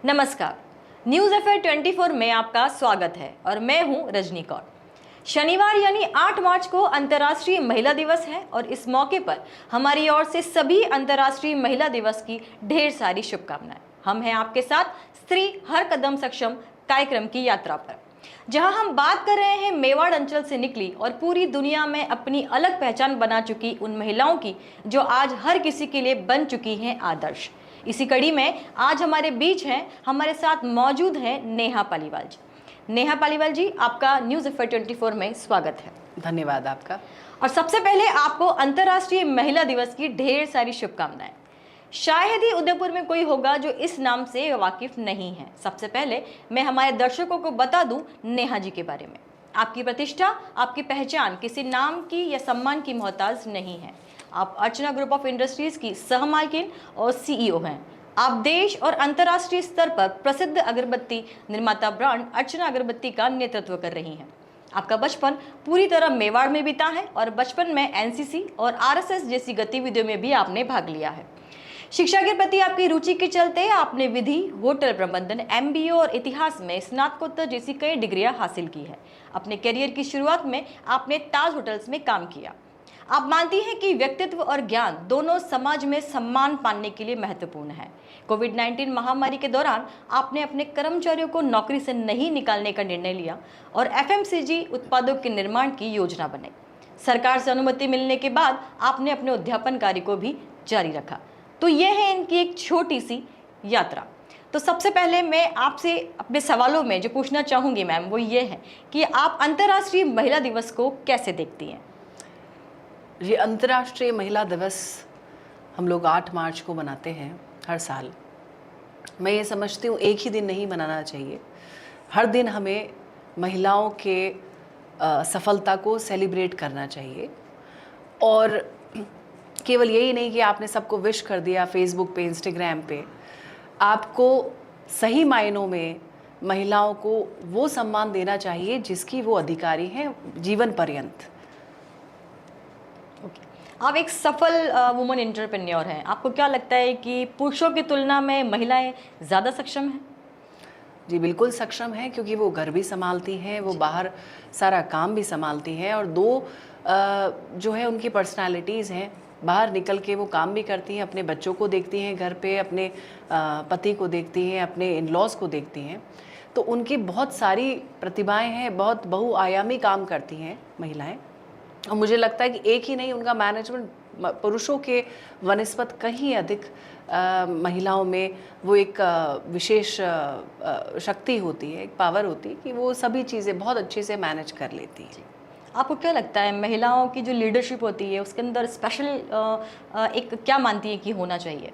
नमस्कार। News affair 24 में आपका स्वागत है और मैं हूं रजनी कौर। शनिवार यानी 8 मार्च को अंतर्राष्ट्रीय महिला दिवस है और इस मौके पर हमारी ओर से सभी अंतर्राष्ट्रीय महिला दिवस की ढेर सारी शुभकामनाएं। हम हैं आपके साथ स्त्री हर कदम सक्षम कार्यक्रम की यात्रा पर, जहां हम बात कर रहे हैं मेवाड़ अंचल से निकली और पूरी दुनिया में अपनी अलग पहचान बना चुकी उन महिलाओं की जो आज हर किसी के लिए बन चुकी हैं आदर्श। इसी कड़ी में आज हमारे बीच हैं, हमारे साथ मौजूद हैं नेहा पालीवाल जी। नेहा पालीवाल जी, आपका न्यूज अफेयर 24 में स्वागत है। धन्यवाद आपका। और सबसे पहले आपको अंतर्राष्ट्रीय महिला दिवस की ढेर सारी शुभकामनाएं। शायद ही उदयपुर में कोई होगा जो इस नाम से वाकिफ नहीं है। सबसे पहले मैं हमारे दर्शकों को बता दूं नेहा जी के बारे में। आपकी प्रतिष्ठा, आपकी पहचान किसी नाम की या सम्मान की मोहताज नहीं है। आप अर्चना ग्रुप ऑफ इंडस्ट्रीज की सहमालकिन और सीईओ हैं। आप देश और अंतर्राष्ट्रीय स्तर पर प्रसिद्ध अगरबत्ती निर्माता ब्रांड अर्चना अगरबत्ती का नेतृत्व कर रही हैं। आपका बचपन पूरी तरह मेवाड़ में बीता है और बचपन में एनसीसी और आरएसएस जैसी गतिविधियों में भी आपने भाग लिया है। शिक्षा के प्रति आपकी रुचि के चलते आपने विधि, होटल प्रबंधन, एमबीए और इतिहास में स्नातकोत्तर जैसी कई डिग्रियां हासिल की है। अपने करियर की शुरुआत में आपने ताज होटल्स में काम किया। आप मानती हैं कि व्यक्तित्व और ज्ञान दोनों समाज में सम्मान पाने के लिए महत्वपूर्ण है। कोविड-19 महामारी के दौरान आपने अपने कर्मचारियों को नौकरी से नहीं निकालने का निर्णय लिया और एफएमसीजी उत्पादों के निर्माण की योजना बनाई। सरकार से अनुमति मिलने के बाद आपने अपने अध्यापन कार्य को भी जारी रखा। तो यह है इनकी एक छोटी सी यात्रा। तो सबसे पहले मैं आपसे अपने सवालों में जो पूछना चाहूंगी मैम, वो ये है कि आप अंतर्राष्ट्रीय महिला दिवस को कैसे देखती हैं? ये अंतर्राष्ट्रीय महिला दिवस हम लोग 8 मार्च को मनाते हैं हर साल। मैं ये समझती हूँ एक ही दिन नहीं मनाना चाहिए। हर दिन हमें महिलाओं के सफलता को सेलिब्रेट करना चाहिए। और केवल यही नहीं कि आपने सबको विश कर दिया फेसबुक पे, इंस्टाग्राम पे। आपको सही मायनों में महिलाओं को वो सम्मान देना चाहिए जिसकी वो अधिकारी हैं जीवन पर्यंत। आप एक सफल वुमन एंटरप्रेन्योर हैं। आपको क्या लगता है कि पुरुषों की तुलना में महिलाएं ज़्यादा सक्षम हैं? जी बिल्कुल सक्षम हैं, क्योंकि वो घर भी संभालती हैं, वो बाहर सारा काम भी संभालती हैं। और दो जो है उनकी पर्सनालिटीज़ हैं। बाहर निकल के वो काम भी करती हैं, अपने बच्चों को देखती हैं घर पे, अपने पति को देखती हैं, अपने इन लॉज को देखती हैं। तो उनकी बहुत सारी प्रतिभाएं हैं, बहुत बहुआयामी काम करती हैं महिलाएं। और मुझे लगता है कि एक ही नहीं, उनका मैनेजमेंट पुरुषों के वनिस्पत कहीं अधिक महिलाओं में वो एक विशेष शक्ति होती है, एक पावर होती है कि वो सभी चीज़ें बहुत अच्छे से मैनेज कर लेती हैं। आपको क्या लगता है महिलाओं की जो लीडरशिप होती है उसके अंदर स्पेशल एक क्या मानती है कि होना चाहिए?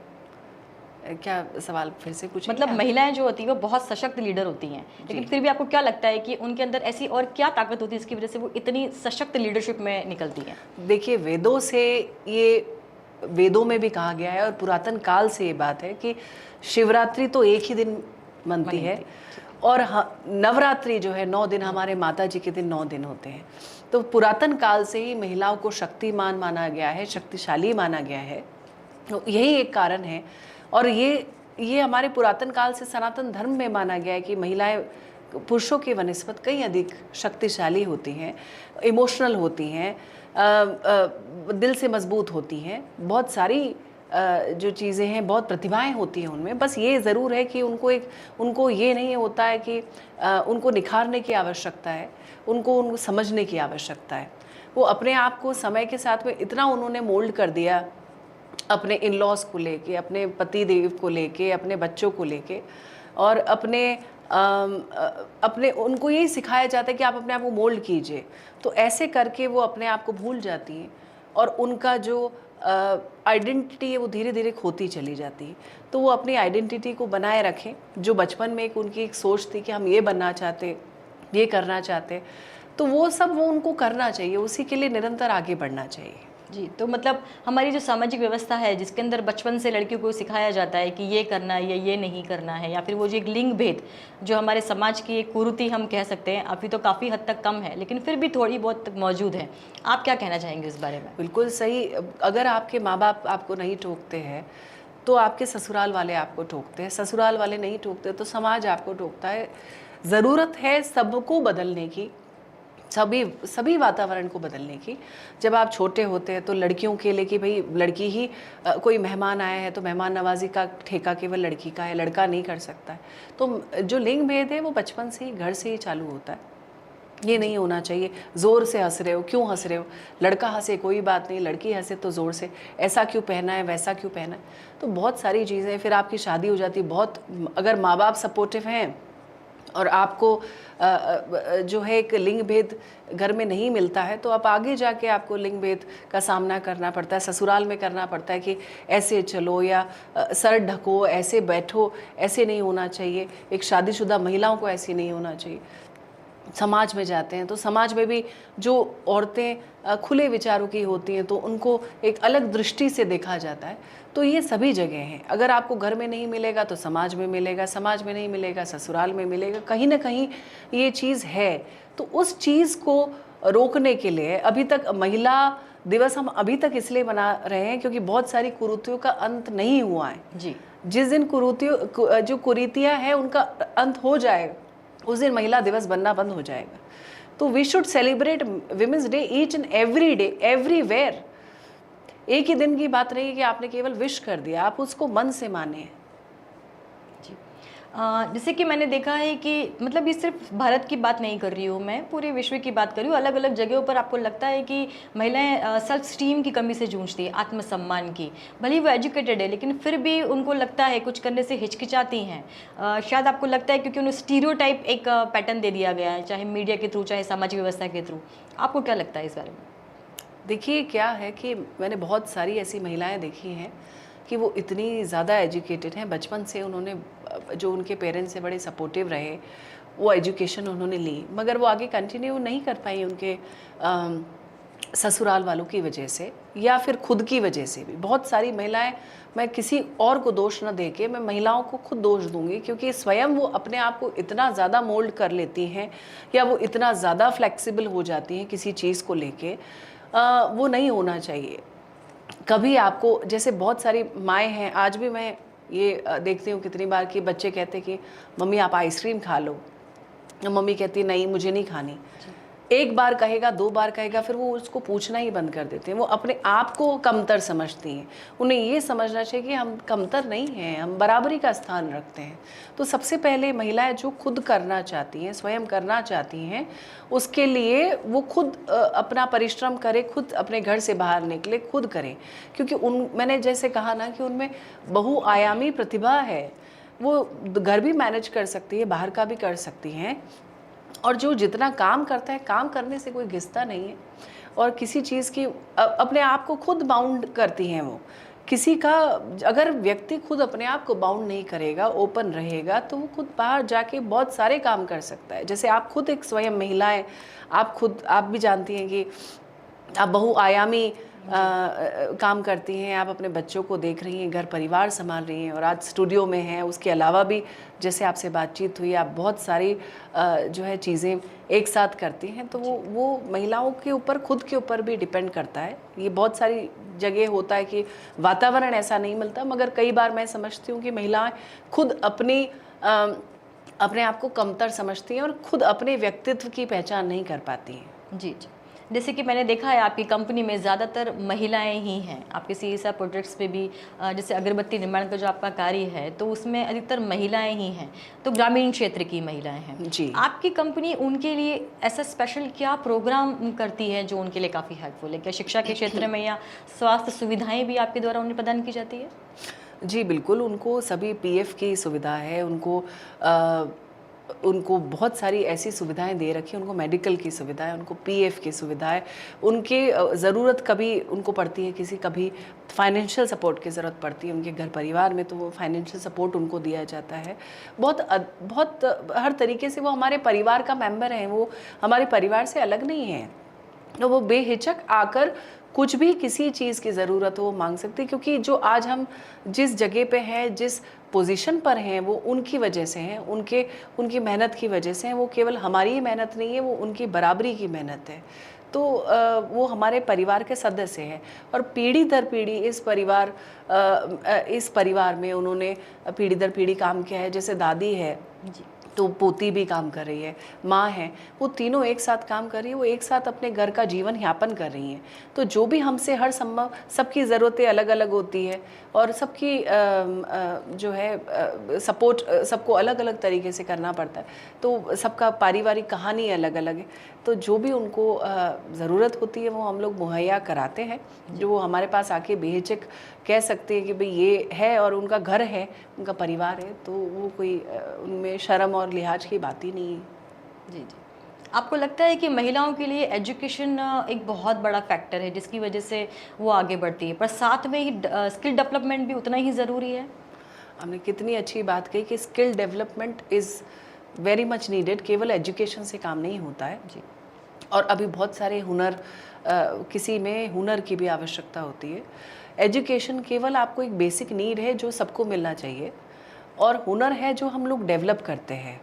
क्या सवाल फिर से कुछ? मतलब महिलाएं जो होती है वो बहुत सशक्त लीडर होती हैं, लेकिन फिर भी आपको क्या लगता है कि उनके अंदर ऐसी और क्या ताकत होती है इसकी वजह से वो इतनी सशक्त लीडरशिप में निकलती हैं? देखिए, वेदों से ये, वेदों में भी कहा गया है और पुरातन काल से ये बात है कि शिवरात्रि तो एक ही दिन मनती है और नवरात्रि जो है 9 दिन, हमारे माता जी के दिन 9 दिन होते हैं। तो पुरातन काल से ही महिलाओं को शक्तिमान माना गया है, शक्तिशाली माना गया है। तो यही एक कारण है। और ये हमारे पुरातन काल से सनातन धर्म में माना गया है कि महिलाएं पुरुषों के वनिस्पत कहीं अधिक शक्तिशाली होती हैं, इमोशनल होती हैं, दिल से मजबूत होती हैं। बहुत सारी जो चीज़ें हैं, बहुत प्रतिभाएं होती हैं उनमें। बस ये ज़रूर है कि उनको ये नहीं होता है कि उनको निखारने की आवश्यकता है, उनको समझने की आवश्यकता है। वो अपने आप को समय के साथ में इतना उन्होंने मोल्ड कर दिया, अपने इन लॉज को लेके, अपने पति देव को लेके, अपने बच्चों को लेके, और अपने उनको यही सिखाया जाता है कि आप अपने आप को मोल्ड कीजिए। तो ऐसे करके वो अपने आप को भूल जाती हैं और उनका जो आइडेंटिटी है वो धीरे धीरे खोती चली जाती है। तो वो अपनी आइडेंटिटी को बनाए रखें, जो बचपन में उनकी एक सोच थी कि हम ये बनना चाहते, ये करना चाहते, तो वो सब वो उनको करना चाहिए, उसी के लिए निरंतर आगे बढ़ना चाहिए। जी, तो मतलब हमारी जो सामाजिक व्यवस्था है जिसके अंदर बचपन से लड़कियों को सिखाया जाता है कि ये करना है या ये नहीं करना है, या फिर वो जो एक लिंग भेद जो हमारे समाज की एक कुरीति हम कह सकते हैं, अभी तो काफ़ी हद तक कम है लेकिन फिर भी थोड़ी बहुत मौजूद है। आप क्या कहना चाहेंगे इस बारे में? बिल्कुल सही। अगर आपके माँ बाप आपको नहीं टोकते हैं तो आपके ससुराल वाले आपको टोकते हैं, ससुराल वाले नहीं टोकते तो समाज आपको टोकता है। ज़रूरत है सबको बदलने की, सभी सभी वातावरण को बदलने की। जब आप छोटे होते हैं तो लड़कियों के लिए कि भाई लड़की ही कोई मेहमान आया है तो मेहमान नवाजी का ठेका केवल लड़की का है, लड़का नहीं कर सकता है। तो जो लिंग भेद है वो बचपन से ही, घर से ही चालू होता है। ये नहीं होना चाहिए। ज़ोर से हंस रहे हो, क्यों हंस रहे हो? लड़का हंसे कोई बात नहीं, लड़की हंसे तो ज़ोर से, ऐसा क्यों पहना है, वैसा क्यों पहना है। तो बहुत सारी चीज़ें, फिर आपकी शादी हो जाती है। बहुत अगर माँ बाप सपोर्टिव हैं और आपको जो है एक लिंग भेद घर में नहीं मिलता है, तो आप आगे जाके आपको लिंग भेद का सामना करना पड़ता है, ससुराल में करना पड़ता है कि ऐसे चलो या सर ढको, ऐसे बैठो, ऐसे नहीं होना चाहिए। एक शादीशुदा महिलाओं को ऐसे नहीं होना चाहिए। समाज में जाते हैं तो समाज में भी जो औरतें खुले विचारों की होती हैं तो उनको एक अलग दृष्टि से देखा जाता है। तो ये सभी जगह हैं। अगर आपको घर में नहीं मिलेगा तो समाज में मिलेगा, समाज में नहीं मिलेगा ससुराल में मिलेगा, कहीं ना कहीं ये चीज़ है। तो उस चीज़ को रोकने के लिए अभी तक महिला दिवस हम अभी तक इसलिए मना रहे हैं क्योंकि बहुत सारी कुरीतियों का अंत नहीं हुआ है जी। जिस दिन जो कुरीतियाँ हैं उनका अंत हो जाएगा उस दिन महिला दिवस बनना बंद हो जाएगा। तो we should celebrate women's day each and every day, everywhere. एक ही दिन की बात नहीं है कि आपने केवल विश कर दिया, आप उसको मन से माने। जैसे कि मैंने देखा है कि मतलब ये सिर्फ भारत की बात नहीं कर रही हूँ मैं, पूरे विश्व की बात कर रही हूँ। अलग अलग जगहों पर आपको लगता है कि महिलाएं सेल्फ स्टीम की कमी से जूझती है, आत्मसम्मान की। भले ही वो एजुकेटेड है लेकिन फिर भी उनको लगता है कुछ करने से हिचकिचाती हैं। शायद आपको लगता है क्योंकि उन्हें स्टीरियोटाइप एक पैटर्न दे दिया गया है, चाहे मीडिया के थ्रू, चाहे सामाजिक व्यवस्था के थ्रू। आपको क्या लगता है इस बारे में? देखिए क्या है कि मैंने बहुत सारी ऐसी महिलाएं देखी हैं कि वो इतनी ज़्यादा एजुकेटेड हैं, बचपन से उन्होंने जो उनके पेरेंट्स से बड़े सपोर्टिव रहे, वो एजुकेशन उन्होंने ली, मगर वो आगे कंटिन्यू नहीं कर पाई उनके ससुराल वालों की वजह से या फिर खुद की वजह से भी। बहुत सारी महिलाएं, मैं किसी और को दोष न दे के मैं महिलाओं को खुद दोष दूंगी क्योंकि स्वयं वो अपने आप को इतना ज़्यादा मोल्ड कर लेती हैं या वो इतना ज़्यादा फ्लेक्सिबल हो जाती हैं किसी चीज़ को लेके। वो नहीं होना चाहिए। कभी आपको, जैसे बहुत सारी माएँ हैं, आज भी मैं ये देखती हूँ कितनी बार कि बच्चे कहते कि मम्मी आप आइसक्रीम खा लो, मम्मी कहती नहीं मुझे नहीं खानी। एक बार कहेगा, दो बार कहेगा, फिर वो उसको पूछना ही बंद कर देते हैं। वो अपने आप को कमतर समझती हैं। उन्हें ये समझना चाहिए कि हम कमतर नहीं हैं, हम बराबरी का स्थान रखते हैं। तो सबसे पहले महिलाएं जो खुद करना चाहती हैं, स्वयं करना चाहती हैं, उसके लिए वो खुद अपना परिश्रम करें, खुद अपने घर से बाहर निकले, खुद करें। क्योंकि मैंने जैसे कहा ना कि उनमें बहुआयामी प्रतिभा है। वो घर भी मैनेज कर सकती है, बाहर का भी कर सकती हैं। और जो जितना काम करता है, काम करने से कोई घिसता नहीं है और किसी चीज़ की अपने आप को खुद बाउंड करती हैं वो। किसी का, अगर व्यक्ति खुद अपने आप को बाउंड नहीं करेगा, ओपन रहेगा, तो वो खुद बाहर जाके बहुत सारे काम कर सकता है। जैसे आप खुद एक स्वयं महिलाएं, आप भी जानती हैं कि आप बहुआयामी काम करती हैं, आप अपने बच्चों को देख रही हैं, घर परिवार संभाल रही हैं और आज स्टूडियो में हैं। उसके अलावा भी जैसे आपसे बातचीत हुई, आप बहुत सारी जो है चीज़ें एक साथ करती हैं। तो वो महिलाओं के ऊपर, खुद के ऊपर भी डिपेंड करता है। ये बहुत सारी जगह होता है कि वातावरण ऐसा नहीं मिलता, मगर कई बार मैं समझती हूँ कि महिलाएं खुद अपने आप को कमतर समझती हैं और खुद अपने व्यक्तित्व की पहचान नहीं कर पाती हैं। जी जी। जैसे कि मैंने देखा है आपकी कंपनी में ज़्यादातर महिलाएं ही हैं। आपके सीएसआर प्रोजेक्ट्स पे भी जैसे अगरबत्ती निर्माण का जो आपका कार्य है तो उसमें अधिकतर महिलाएं ही हैं, तो ग्रामीण क्षेत्र की महिलाएं हैं जी। आपकी कंपनी उनके लिए ऐसा स्पेशल क्या प्रोग्राम करती है जो उनके लिए काफ़ी हेल्पफुल है? क्या शिक्षा के क्षेत्र में या स्वास्थ्य सुविधाएँ भी आपके द्वारा उन्हें प्रदान की जाती है? जी बिल्कुल, उनको सभी पीएफ की सुविधा है, उनको बहुत सारी ऐसी सुविधाएं दे रखी हैं। उनको मेडिकल की सुविधा है, उनको पीएफ की सुविधा है। उनके ज़रूरत कभी उनको पड़ती है, कभी फाइनेंशियल सपोर्ट की ज़रूरत पड़ती है उनके घर परिवार में, तो वो फाइनेंशियल सपोर्ट उनको दिया जाता है। बहुत हर तरीके से वो हमारे परिवार का मेंबर हैं, वो हमारे परिवार से अलग नहीं हैं। तो वो बेहिचक आकर कुछ भी किसी चीज़ की ज़रूरत हो वो मांग सकते हैं, क्योंकि जो आज हम जिस जगह पे हैं, जिस पोजीशन पर हैं, वो उनकी वजह से हैं, उनकी मेहनत की वजह से हैं। वो केवल हमारी ही मेहनत नहीं है, वो उनकी बराबरी की मेहनत है। तो वो हमारे परिवार के सदस्य हैं और पीढ़ी दर पीढ़ी इस परिवार में उन्होंने पीढ़ी दर पीढ़ी काम किया है। जैसे दादी है जी। तो पोती भी काम कर रही है, माँ है, वो तीनों एक साथ काम कर रही है, वो एक साथ अपने घर का जीवन यापन कर रही हैं। तो जो भी हमसे हर संभव, सबकी ज़रूरतें अलग अलग होती है और सबकी जो है सपोर्ट सबको अलग अलग तरीके से करना पड़ता है। तो सबका पारिवारिक कहानी अलग अलग है। तो जो भी उनको ज़रूरत होती है वो हम लोग मुहैया कराते हैं। जो वो हमारे पास आके बेहिचक कह सकते हैं कि भाई ये है और उनका घर है, उनका परिवार है, तो वो कोई उनमें शर्म और लिहाज की बात ही नहीं है। जी जी। आपको लगता है कि महिलाओं के लिए एजुकेशन एक बहुत बड़ा फैक्टर है जिसकी वजह से वो आगे बढ़ती है, पर साथ में ही स्किल डेवलपमेंट भी उतना ही ज़रूरी है? हमने कितनी अच्छी बात कही कि skill development is very much needed. केवल एजुकेशन से काम नहीं होता है जी। और अभी बहुत सारे हुनर, किसी में हुनर की भी आवश्यकता होती है। एजुकेशन केवल आपको एक बेसिक नीड है जो सबको मिलना चाहिए, और हुनर है जो हम लोग डेवलप करते हैं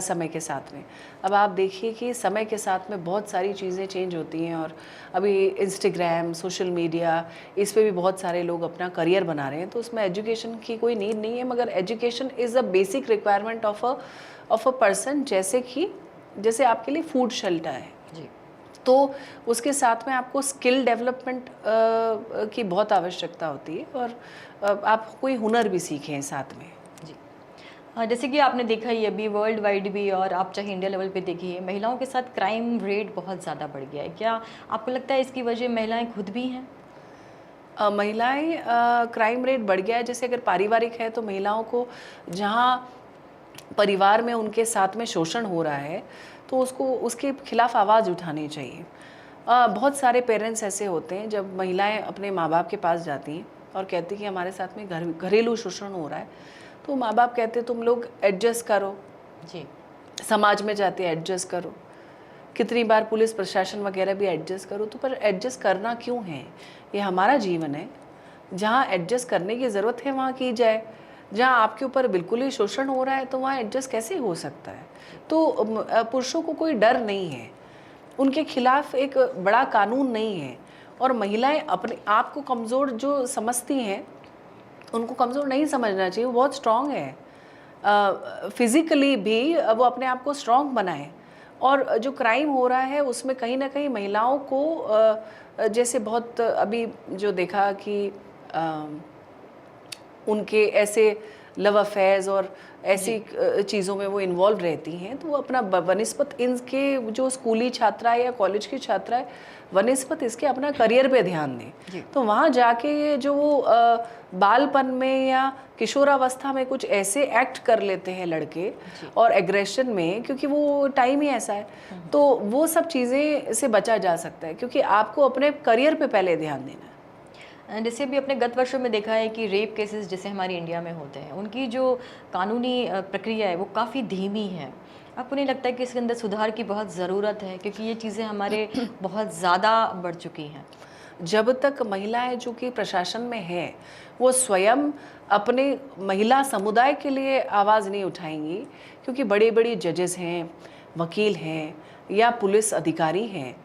समय के साथ में। अब आप देखिए कि समय के साथ में बहुत सारी चीज़ें चेंज होती हैं और अभी इंस्टाग्राम, सोशल मीडिया, इस पे भी बहुत सारे लोग अपना करियर बना रहे हैं, तो उसमें एजुकेशन की कोई नीड नहीं है। मगर education is a basic requirement of a person. जैसे आपके लिए फूड शेल्टर है, जी। तो उसके साथ में आपको स्किल डेवलपमेंट की बहुत आवश्यकता होती है और आप कोई हुनर भी सीखें साथ में। जी। जैसे कि आपने देखा ही अभी वर्ल्ड वाइड भी और आप चाहे इंडिया लेवल पे देखिए, महिलाओं के साथ क्राइम रेट बहुत ज़्यादा बढ़ गया है। क्या आपको लगता है इसकी वजह महिलाएं खुद भी हैं? महिलाएं क्राइम रेट बढ़ गया है। जैसे अगर पारिवारिक है तो महिलाओं को, जहाँ परिवार में उनके साथ में शोषण हो रहा है, तो उसको उसके खिलाफ आवाज़ उठानी चाहिए। बहुत सारे पेरेंट्स ऐसे होते हैं जब महिलाएं अपने माँ बाप के पास जाती हैं और कहती कि हमारे साथ में घरेलू शोषण हो रहा है, तो माँ बाप कहते तुम लोग एडजस्ट करो। जी। समाज में जाते हैं एडजस्ट करो, कितनी बार पुलिस प्रशासन वगैरह भी एडजस्ट करो। तो पर एडजस्ट करना क्यों है? ये हमारा जीवन है, जहाँ एडजस्ट करने की ज़रूरत है वहाँ की जाए। जहाँ आपके ऊपर बिल्कुल ही शोषण हो रहा है तो वहाँ एडजस्ट कैसे हो सकता है? तो पुरुषों को कोई डर नहीं है, उनके खिलाफ एक बड़ा कानून नहीं है। और महिलाएं अपने आप को कमज़ोर जो समझती हैं, उनको कमज़ोर नहीं समझना चाहिए। वो बहुत स्ट्रांग है, फिज़िकली भी वो अपने आप को स्ट्रांग बनाएं। और जो क्राइम हो रहा है उसमें कहीं ना कहीं महिलाओं को जैसे बहुत अभी जो देखा कि उनके ऐसे लव अफेयर्स और ऐसी चीज़ों में वो इन्वॉल्व रहती हैं, तो वो अपना वनिस्पत इनके जो स्कूली छात्रा है या कॉलेज की छात्रा है, वनिस्पत इसके अपना करियर पे ध्यान दें। तो वहाँ जाके ये जो वो बालपन में या किशोरावस्था में कुछ ऐसे एक्ट कर लेते हैं लड़के और एग्रेशन में, क्योंकि वो टाइम ही ऐसा है, तो वो सब चीज़ें से बचा जा सकता है, क्योंकि आपको अपने करियर पे पहले ध्यान देना है। जैसे अभी अपने गत वर्षों में देखा है कि रेप केसेस जैसे हमारी इंडिया में होते हैं, उनकी जो कानूनी प्रक्रिया है वो काफ़ी धीमी है। आपको नहीं लगता है कि इसके अंदर सुधार की बहुत ज़रूरत है, क्योंकि ये चीज़ें हमारे बहुत ज़्यादा बढ़ चुकी हैं? जब तक महिलाएं जो कि प्रशासन में है, वो स्वयं अपने महिला समुदाय के लिए आवाज़ नहीं उठाएंगी, क्योंकि बड़े बड़े जजेस हैं, वकील हैं या पुलिस अधिकारी हैं,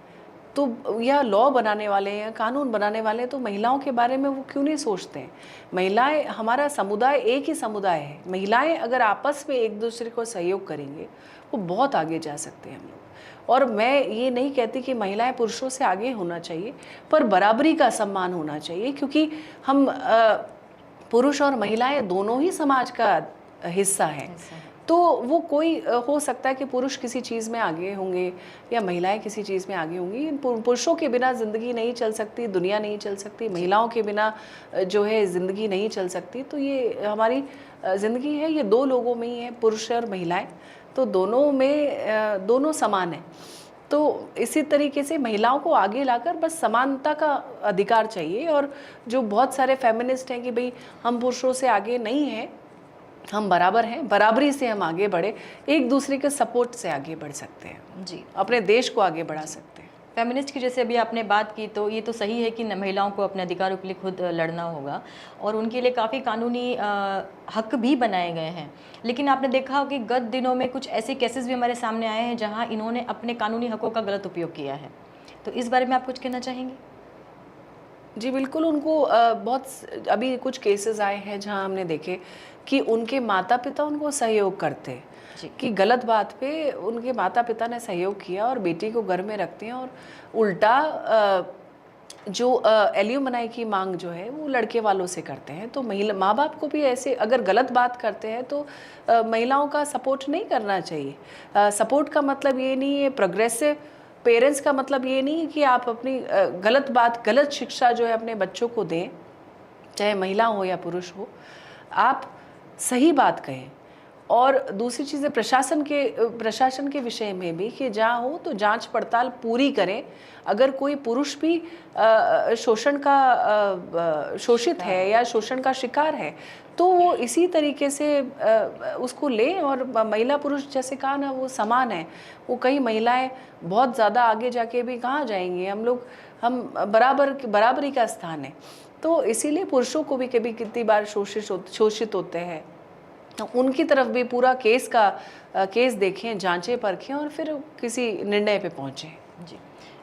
तो या लॉ बनाने वाले हैं, कानून बनाने वाले हैं, तो महिलाओं के बारे में वो क्यों नहीं सोचते हैं? महिलाएं, हमारा समुदाय एक ही समुदाय है। महिलाएं अगर आपस में एक दूसरे को सहयोग करेंगे, वो बहुत आगे जा सकते हैं हम लोग। और मैं ये नहीं कहती कि महिलाएं पुरुषों से आगे होना चाहिए, पर बराबरी का सम्मान होना चाहिए, क्योंकि हम पुरुष और महिलाएं दोनों ही समाज का हिस्सा हैं। तो वो कोई हो सकता है कि पुरुष किसी चीज़ में आगे होंगे या महिलाएं किसी चीज़ में आगे होंगी। पुरुषों के बिना ज़िंदगी नहीं चल सकती, दुनिया नहीं चल सकती, महिलाओं के बिना जो है ज़िंदगी नहीं चल सकती। तो ये हमारी ज़िंदगी है, ये दो लोगों में ही है, पुरुष और महिलाएं, तो दोनों में दोनों समान हैं। तो इसी तरीके से महिलाओं को आगे लाकर बस समानता का अधिकार चाहिए। और जो बहुत सारे फेमिनिस्ट हैं कि भाई हम पुरुषों से आगे नहीं हैं, हम बराबर हैं, बराबरी से हम आगे बढ़े, एक दूसरे के सपोर्ट से आगे बढ़ सकते हैं जी, अपने देश को आगे बढ़ा सकते हैं। फेमिनिस्ट की जैसे अभी आपने बात की, तो ये तो सही है कि महिलाओं को अपने अधिकारों के लिए खुद लड़ना होगा और उनके लिए काफ़ी कानूनी हक भी बनाए गए हैं। लेकिन आपने देखा हो कि गत दिनों में कुछ ऐसे केसेस भी हमारे सामने आए हैं जहां इन्होंने अपने कानूनी हकों का गलत उपयोग किया है। तो इस बारे में आप कुछ कहना चाहेंगे? जी बिल्कुल, उनको बहुत अभी कुछ केसेस आए हैं जहां हमने देखे कि उनके माता पिता उनको सहयोग करते हैं जी। कि गलत बात पे उनके माता पिता ने सहयोग किया और बेटी को घर में रखते हैं, और उल्टा जो एल्यूमनाई की मांग जो है वो लड़के वालों से करते हैं। तो महिला माँ बाप को भी ऐसे अगर गलत बात करते हैं तो महिलाओं का सपोर्ट नहीं करना चाहिए। सपोर्ट का मतलब ये नहीं है, प्रोग्रेसिव पेरेंट्स का मतलब ये नहीं है कि आप अपनी गलत बात, गलत शिक्षा जो है अपने बच्चों को दें, चाहे महिला हो या पुरुष हो। आप सही बात कहें। और दूसरी चीज़ है प्रशासन के विषय में भी कि जहाँ हो तो जांच पड़ताल पूरी करें। अगर कोई पुरुष भी शोषित है या शोषण का शिकार है तो वो इसी तरीके से उसको लें। और महिला पुरुष जैसे कहा ना, वो समान है। वो कई महिलाएं बहुत ज़्यादा आगे जाके भी कहाँ जाएंगी, हम बराबरी का स्थान है। तो इसीलिए पुरुषों को भी कभी कितनी बार शोषित होते हैं, तो उनकी तरफ भी पूरा केस देखें, जांचें परखें और फिर किसी निर्णय पे पहुँचें। जी,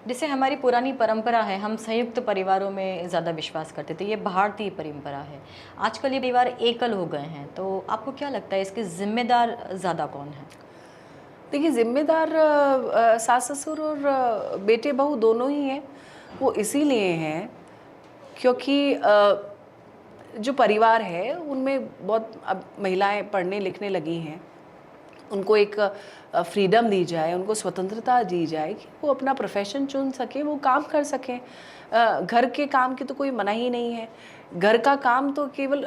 जैसे हमारी पुरानी परंपरा है, हम संयुक्त परिवारों में ज़्यादा विश्वास करते थे, ये भारतीय परंपरा है। आजकल ये परिवार एकल हो गए हैं, तो आपको क्या लगता है इसके जिम्मेदार ज़्यादा कौन है? देखिए, जिम्मेदार सास ससुर और बेटे बहू दोनों ही हैं। वो इसीलिए हैं क्योंकि जो परिवार है उनमें बहुत अब महिलाएं पढ़ने लिखने लगी हैं। उनको एक फ्रीडम दी जाए, उनको स्वतंत्रता दी जाए कि वो अपना प्रोफेशन चुन सकें, वो काम कर सकें। घर के काम की तो कोई मनाही नहीं है। घर का काम तो केवल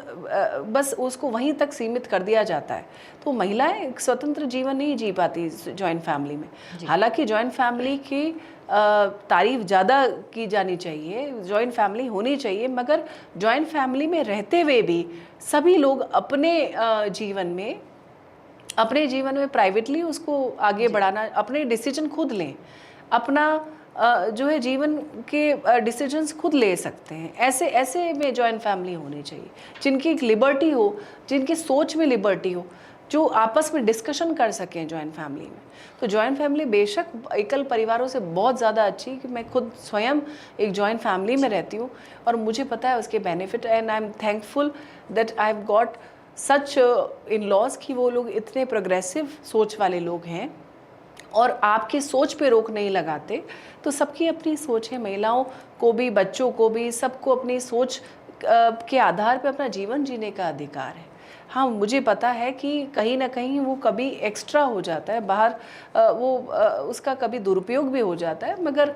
बस उसको वहीं तक सीमित कर दिया जाता है। तो महिलाएं एक स्वतंत्र जीवन नहीं जी पाती जॉइंट फैमिली में। हालांकि जॉइंट फैमिली की तारीफ ज़्यादा की जानी चाहिए, जॉइंट फैमिली होनी चाहिए, मगर जॉइंट फैमिली में रहते हुए भी सभी लोग अपने जीवन में प्राइवेटली उसको आगे बढ़ाना, अपने डिसीजन खुद लें, अपना जो है जीवन के डिसीजंस खुद ले सकते हैं। ऐसे में जॉइंट फैमिली होनी चाहिए, जिनकी एक लिबर्टी हो, जिनकी सोच में लिबर्टी हो, जो आपस में डिस्कशन कर सकें जॉइंट फैमिली में। तो जॉइंट फैमिली बेशक एकल परिवारों से बहुत ज़्यादा अच्छी, कि मैं खुद स्वयं एक जॉइंट फैमिली में रहती हूँ और मुझे पता है उसके benefit, and I am thankful that I have got such in laws कि वो लोग इतने प्रोग्रेसिव सोच वाले लोग हैं और आपकी सोच पे रोक नहीं लगाते। तो सबकी अपनी सोच है, महिलाओं को भी, बच्चों को भी, सबको अपनी सोच के आधार पे अपना जीवन जीने का अधिकार है। हाँ, मुझे पता है कि कहीं ना कहीं वो कभी एक्स्ट्रा हो जाता है, बाहर उसका कभी दुरुपयोग भी हो जाता है, मगर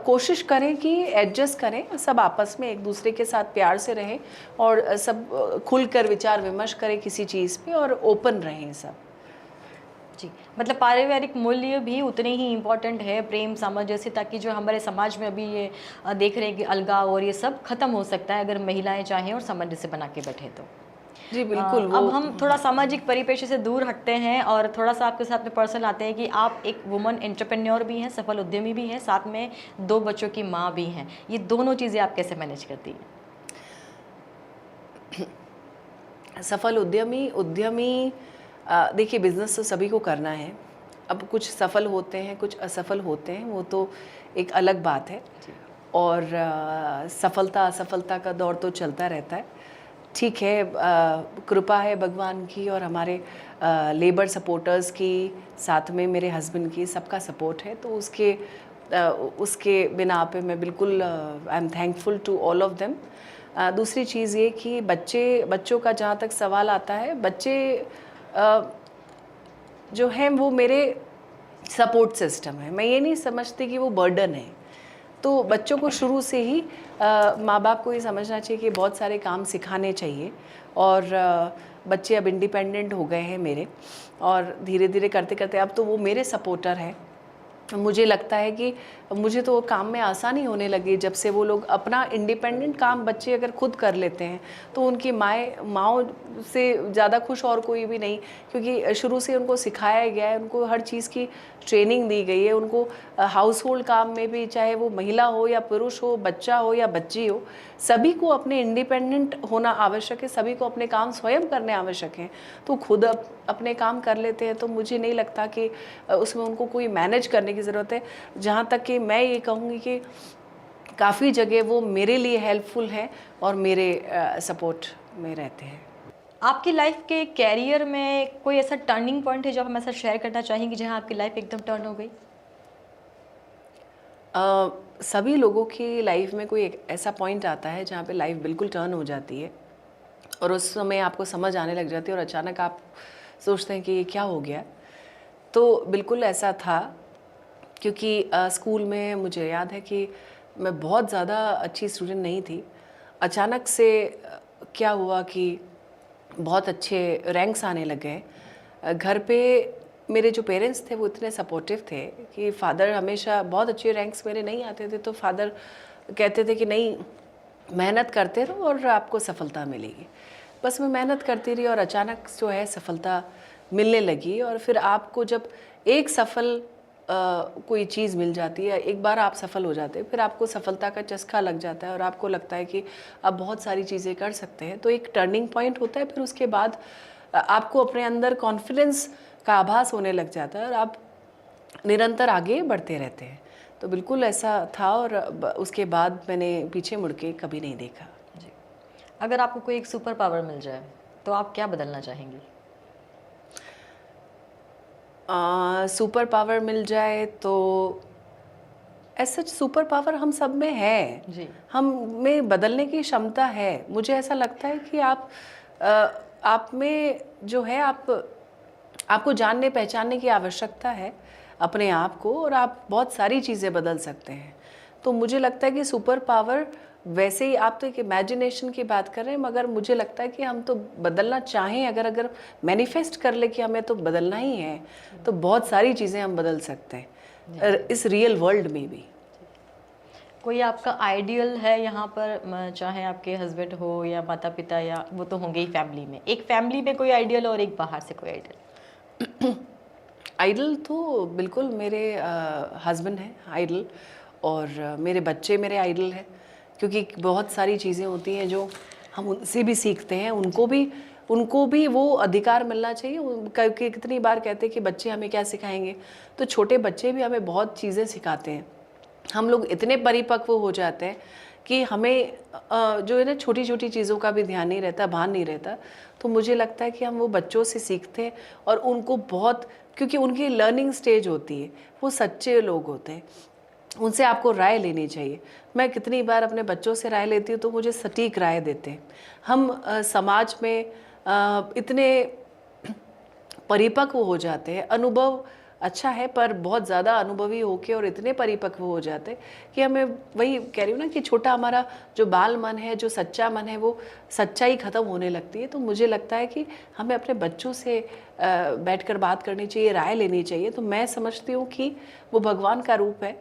कोशिश करें कि एडजस्ट करें, सब आपस में एक दूसरे के साथ प्यार से रहें और सब खुलकर विचार विमर्श करें किसी चीज़ पे और ओपन रहें सब। जी, मतलब पारिवारिक मूल्य भी उतने ही इम्पोर्टेंट है, प्रेम सामंजस्य, ताकि जो हमारे समाज में अभी ये देख रहे हैं कि अलगाव और ये सब खत्म हो सकता है अगर महिलाएं चाहें और सामंजस्य बना के बैठे तो। जी बिल्कुल। अब हम थोड़ा सामाजिक परिपेक्ष्य से दूर हटते हैं और थोड़ा सा आपके साथ में पर्सनल आते हैं कि आप एक वुमन एंटरप्रेन्योर भी हैं, सफल उद्यमी भी हैं, साथ में 2 बच्चों की माँ भी हैं। ये दोनों चीज़ें आप कैसे मैनेज करती हैं? सफल उद्यमी देखिए, बिजनेस तो सभी को करना है। अब कुछ सफल होते हैं, कुछ असफल होते हैं, वो तो एक अलग बात है। और सफलता असफलता का दौर तो चलता रहता है। ठीक है, कृपा है भगवान की और हमारे लेबर सपोर्टर्स की, साथ में मेरे हस्बैंड की, सबका सपोर्ट है। तो उसके बिना पे मैं बिल्कुल I am thankful to all of them. दूसरी चीज़ ये कि बच्चों का जहाँ तक सवाल आता है, बच्चे जो हैं वो मेरे सपोर्ट सिस्टम है। मैं ये नहीं समझती कि वो बर्डन है। तो बच्चों को शुरू से ही माँ बाप को ये समझना चाहिए कि बहुत सारे काम सिखाने चाहिए। और बच्चे अब इंडिपेंडेंट हो गए हैं मेरे, और धीरे धीरे करते करते अब तो वो मेरे सपोर्टर हैं। मुझे लगता है कि मुझे तो काम में आसानी होने लगी जब से वो लोग अपना इंडिपेंडेंट काम बच्चे अगर खुद कर लेते हैं तो उनकी माँओं से ज़्यादा खुश और कोई भी नहीं, क्योंकि शुरू से उनको सिखाया गया है, उनको हर चीज़ की ट्रेनिंग दी गई है। उनको हाउस होल्ड काम में भी, चाहे वो महिला हो या पुरुष हो, बच्चा हो या बच्ची हो, सभी को अपने इंडिपेंडेंट होना आवश्यक है, सभी को अपने काम स्वयं करने आवश्यक हैं। तो खुद अपने काम कर लेते हैं, तो मुझे नहीं लगता कि उसमें उनको कोई मैनेज करने की ज़रूरत है। जहाँ तक कि मैं ये कहूँगी कि काफ़ी जगह वो मेरे लिए हेल्पफुल हैं और मेरे सपोर्ट में रहते हैं। आपकी लाइफ के कैरियर में कोई ऐसा टर्निंग पॉइंट है जो आप हमारे साथ शेयर करना चाहेंगी, जहां आपकी लाइफ एकदम टर्न हो गई? सभी लोगों की लाइफ में कोई एक ऐसा पॉइंट आता है जहाँ पे लाइफ बिल्कुल टर्न हो जाती है और उस समय आपको समझ आने लग जाती है और अचानक आप सोचते हैं कि ये क्या हो गया। तो बिल्कुल ऐसा था, क्योंकि स्कूल में मुझे याद है कि मैं बहुत ज़्यादा अच्छी स्टूडेंट नहीं थी। अचानक से क्या हुआ कि बहुत अच्छे रैंक्स आने लग गए। घर पे मेरे जो पेरेंट्स थे वो इतने सपोर्टिव थे कि फादर हमेशा, बहुत अच्छे रैंक्स मेरे नहीं आते थे तो फादर कहते थे कि नहीं, मेहनत करते रहो और आपको सफलता मिलेगी। बस मैं मेहनत करती रही और अचानक जो है सफलता मिलने लगी। और फिर आपको जब एक सफल कोई चीज़ मिल जाती है, एक बार आप सफल हो जाते हैं, फिर आपको सफलता का चस्का लग जाता है और आपको लगता है कि आप बहुत सारी चीज़ें कर सकते हैं। तो एक टर्निंग पॉइंट होता है। फिर उसके बाद आपको अपने अंदर कॉन्फिडेंस का आभास होने लग जाता है और आप निरंतर आगे बढ़ते रहते हैं। तो बिल्कुल ऐसा था और उसके बाद मैंने पीछे मुड़ के कभी नहीं देखा। जी। अगर आपको कोई एक सुपर पावर मिल जाए तो आप क्या बदलना चाहेंगी? सुपर पावर मिल जाए तो ऐसा सुपर पावर हम सब में है। जी। हम में बदलने की क्षमता है। मुझे ऐसा लगता है कि आप में जो है, आपको जानने पहचानने की आवश्यकता है अपने आप को, और आप बहुत सारी चीज़ें बदल सकते हैं। तो मुझे लगता है कि सुपर पावर, वैसे ही आप तो एक इमेजिनेशन की बात कर रहे हैं, मगर मुझे लगता है कि हम तो बदलना चाहें, अगर मैनिफेस्ट कर ले कि हमें तो बदलना ही है, तो बहुत सारी चीज़ें हम बदल सकते हैं इस रियल वर्ल्ड में भी। कोई आपका आइडियल है यहाँ पर, चाहे आपके हस्बैंड हो या माता पिता, या वो तो होंगे ही फैमिली में, एक फैमिली में कोई आइडियल और एक बाहर से कोई आइडियल? आइडल तो बिल्कुल मेरे हस्बैंड हैं आइडल, और मेरे बच्चे मेरे आइडल हैं। क्योंकि बहुत सारी चीज़ें होती हैं जो हम उनसे भी सीखते हैं। उनको भी वो अधिकार मिलना चाहिए। क्योंकि कितनी बार कहते हैं कि बच्चे हमें क्या सिखाएंगे, तो छोटे बच्चे भी हमें बहुत चीज़ें सिखाते हैं। हम लोग इतने परिपक्व हो जाते हैं कि हमें जो है ना, छोटी छोटी चीज़ों का भी ध्यान नहीं रहता, भान नहीं रहता। तो मुझे लगता है कि हम वो बच्चों से सीखते हैं और उनको बहुत, क्योंकि उनकी लर्निंग स्टेज होती है, वो सच्चे लोग होते हैं, उनसे आपको राय लेनी चाहिए। मैं कितनी बार अपने बच्चों से राय लेती हूँ तो मुझे सटीक राय देते हैं। हम समाज में इतने परिपक्व हो जाते हैं। अनुभव अच्छा है, पर बहुत ज़्यादा अनुभवी होके और इतने परिपक्व हो जाते हैं कि हमें, वही कह रही हूँ ना, कि छोटा हमारा जो बाल मन है, जो सच्चा मन है, वो सच्चाई ख़त्म होने लगती है। तो मुझे लगता है कि हमें अपने बच्चों से बैठकर बात करनी चाहिए, राय लेनी चाहिए। तो मैं समझती हूँ कि वो भगवान का रूप है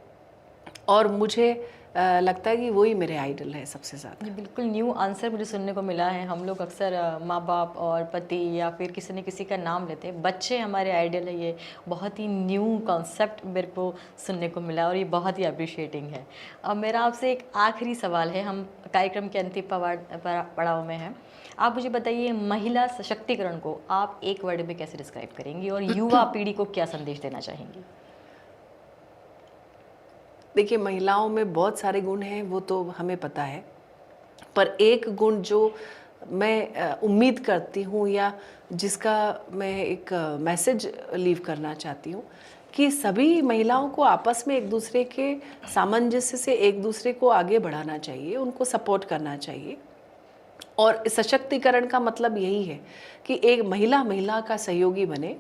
और मुझे लगता है कि वही मेरे आइडल है सबसे ज़्यादा। ये बिल्कुल न्यू आंसर मुझे सुनने को मिला है। हम लोग अक्सर माँ बाप और पति या फिर किसी न किसी का नाम लेते हैं, बच्चे हमारे आइडियल है। ये बहुत ही न्यू कॉन्सेप्ट मेरे को सुनने को मिला और ये बहुत ही अप्रिशिएटिंग है। अब मेरा आपसे एक आखिरी सवाल है, हम कार्यक्रम के अंतिम पड़ाव में हैं। आप मुझे बताइए, महिला सशक्तिकरण को आप एक वर्ड में कैसे डिस्क्राइब करेंगी और युवा पीढ़ी को क्या संदेश देना चाहेंगी? देखिए, महिलाओं में बहुत सारे गुण हैं, वो तो हमें पता है, पर एक गुण जो मैं उम्मीद करती हूँ या जिसका मैं एक मैसेज लीव करना चाहती हूँ, कि सभी महिलाओं को आपस में एक दूसरे के सामंजस्य से एक दूसरे को आगे बढ़ाना चाहिए, उनको सपोर्ट करना चाहिए। और सशक्तिकरण का मतलब यही है कि एक महिला महिला का सहयोगी बने,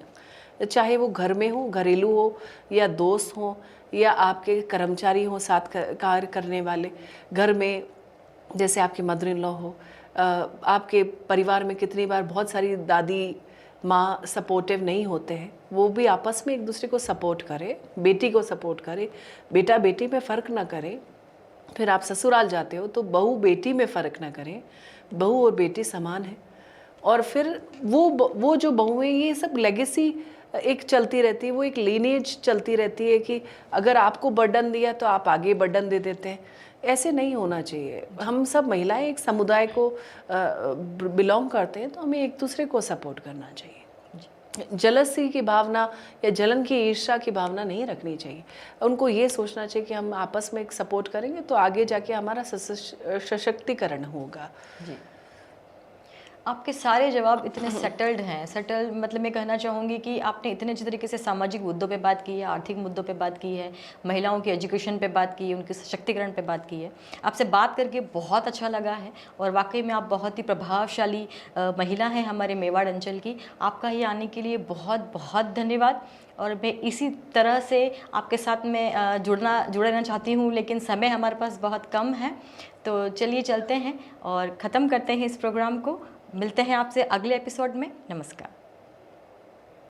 चाहे वो घर में हो, घरेलू हो, या दोस्त हो, या आपके कर्मचारी हो, साथ कार्य करने वाले। घर में जैसे आपकी मदर इन लॉ हो, आपके परिवार में कितनी बार बहुत सारी दादी माँ सपोर्टिव नहीं होते हैं, वो भी आपस में एक दूसरे को सपोर्ट करें, बेटी को सपोर्ट करें, बेटा बेटी में फ़र्क ना करें। फिर आप ससुराल जाते हो तो बहू बेटी में फ़र्क ना करें, बहू और बेटी समान है। और फिर वो जो बहुएं, ये सब लेगेसी एक चलती रहती है, वो एक लीनेज चलती रहती है कि अगर आपको बर्डन दिया तो आप आगे बर्डन दे देते हैं। ऐसे नहीं होना चाहिए। हम सब महिलाएं एक समुदाय को बिलोंग करते हैं, तो हमें एक दूसरे को सपोर्ट करना चाहिए। जलसी की भावना या जलन की ईर्ष्या की भावना नहीं रखनी चाहिए। उनको ये सोचना चाहिए कि हम आपस में एक सपोर्ट करेंगे तो आगे जाके हमारा सशक्तिकरण होगा। जी, आपके सारे जवाब इतने सेटल्ड हैं। सेटल मतलब मैं कहना चाहूँगी कि आपने इतने अच्छे तरीके से सामाजिक मुद्दों पे बात की है, आर्थिक मुद्दों पे बात की है, महिलाओं की एजुकेशन पे बात की है, उनके सशक्तिकरण पे बात की है। आपसे बात करके बहुत अच्छा लगा है और वाकई में आप बहुत ही प्रभावशाली महिला हैं हमारे मेवाड़ अंचल की। आपका ये आने के लिए बहुत बहुत धन्यवाद। और मैं इसी तरह से आपके साथ में जुड़े रहना चाहती हूँ, लेकिन समय हमारे पास बहुत कम है। तो चलिए चलते हैं और ख़त्म करते हैं इस प्रोग्राम को। मिलते हैं आपसे अगले एपिसोड में। नमस्कार।